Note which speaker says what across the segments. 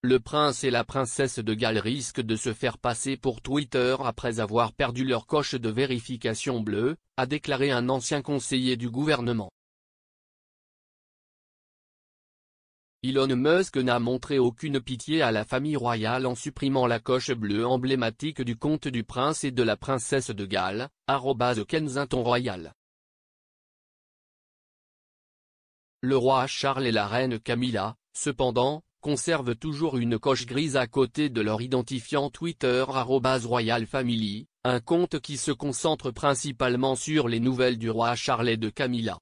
Speaker 1: le prince et la princesse de Galles risquent de se faire passer pour Twitter après avoir perdu leur coche de vérification bleue, a déclaré un ancien conseiller du gouvernement. Elon Musk n'a montré aucune pitié à la famille royale en supprimant la coche bleue emblématique du compte du prince et de la princesse de Galles, @Kensington Royal. Le roi Charles et la reine Camilla, cependant, conservent toujours une coche grise à côté de leur identifiant Twitter @Royal Family, un compte qui se concentre principalement sur les nouvelles du roi Charles et de Camilla.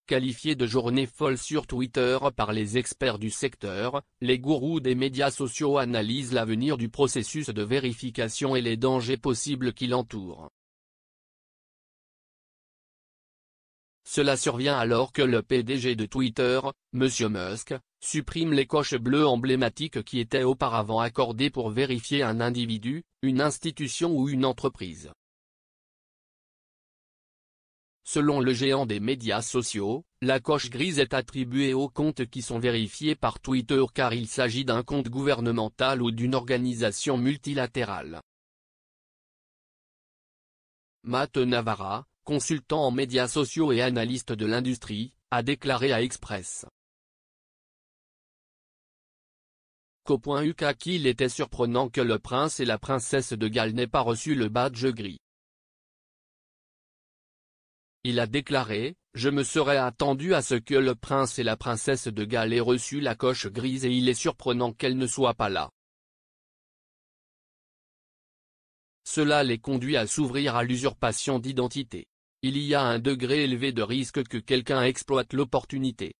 Speaker 1: Qualifié de journée folle sur Twitter par les experts du secteur, les gourous des médias sociaux analysent l'avenir du processus de vérification et les dangers possibles qui l'entourent. Cela survient alors que le PDG de Twitter, M. Musk, supprime les coches bleues emblématiques qui étaient auparavant accordées pour vérifier un individu, une institution ou une entreprise. Selon le géant des médias sociaux, la coche grise est attribuée aux comptes qui sont vérifiés par Twitter car il s'agit d'un compte gouvernemental ou d'une organisation multilatérale. Matt Navarra, consultant en médias sociaux et analyste de l'industrie, a déclaré à Express. .uk qu'il était surprenant que le prince et la princesse de Galles n'aient pas reçu le badge gris. Il a déclaré, « Je me serais attendu à ce que le prince et la princesse de Galles aient reçu la coche grise et il est surprenant qu'elle ne soit pas là. Cela les conduit à s'ouvrir à l'usurpation d'identité. Il y a un degré élevé de risque que quelqu'un exploite l'opportunité. »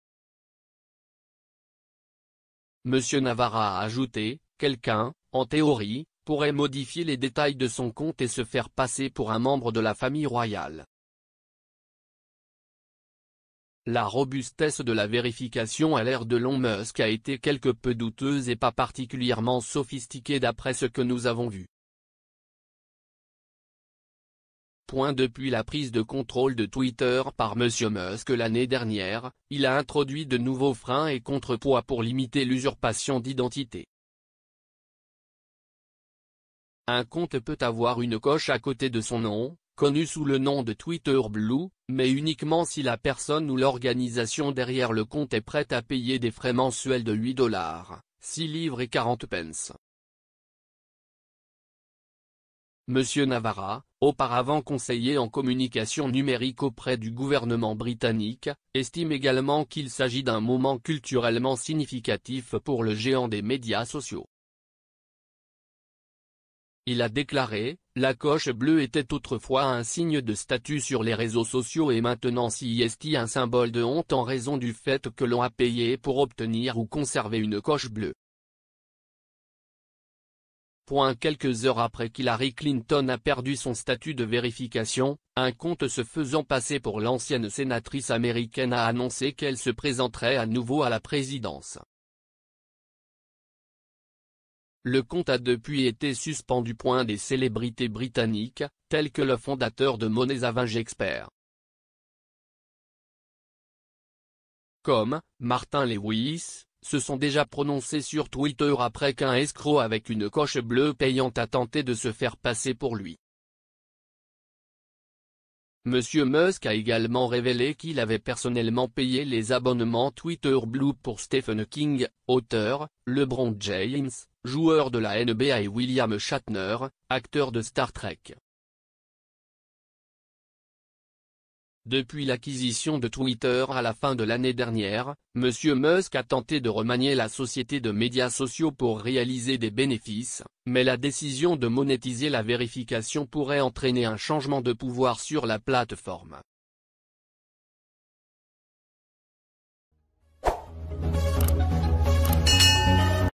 Speaker 1: M. Navarra a ajouté, « Quelqu'un, en théorie, pourrait modifier les détails de son compte et se faire passer pour un membre de la famille royale. » La robustesse de la vérification à l'ère de Elon Musk a été quelque peu douteuse et pas particulièrement sophistiquée d'après ce que nous avons vu. Depuis la prise de contrôle de Twitter par M. Musk l'année dernière, il a introduit de nouveaux freins et contrepoids pour limiter l'usurpation d'identité. Un compte peut avoir une coche à côté de son nom, connu sous le nom de Twitter Blue, mais uniquement si la personne ou l'organisation derrière le compte est prête à payer des frais mensuels de $8, 6 livres et 40 pence. M. Navarra, auparavant conseiller en communication numérique auprès du gouvernement britannique, estime également qu'il s'agit d'un moment culturellement significatif pour le géant des médias sociaux. Il a déclaré, « La coche bleue était autrefois un signe de statut sur les réseaux sociaux et maintenant c'est un symbole de honte en raison du fait que l'on a payé pour obtenir ou conserver une coche bleue. » Quelques heures après qu'Hillary Clinton a perdu son statut de vérification, un compte se faisant passer pour l'ancienne sénatrice américaine a annoncé qu'elle se présenterait à nouveau à la présidence. Le compte a depuis été suspendu. Des célébrités britanniques, telles que le fondateur de Money Avenge Expert, comme Martin Lewis, se sont déjà prononcés sur Twitter après qu'un escroc avec une coche bleue payante a tenté de se faire passer pour lui. M. Musk a également révélé qu'il avait personnellement payé les abonnements Twitter Blue pour Stephen King, auteur, LeBron James, joueur de la NBA et William Shatner, acteur de Star Trek. Depuis l'acquisition de Twitter à la fin de l'année dernière, M. Musk a tenté de remanier la société de médias sociaux pour réaliser des bénéfices, mais la décision de monétiser la vérification pourrait entraîner un changement de pouvoir sur la plateforme.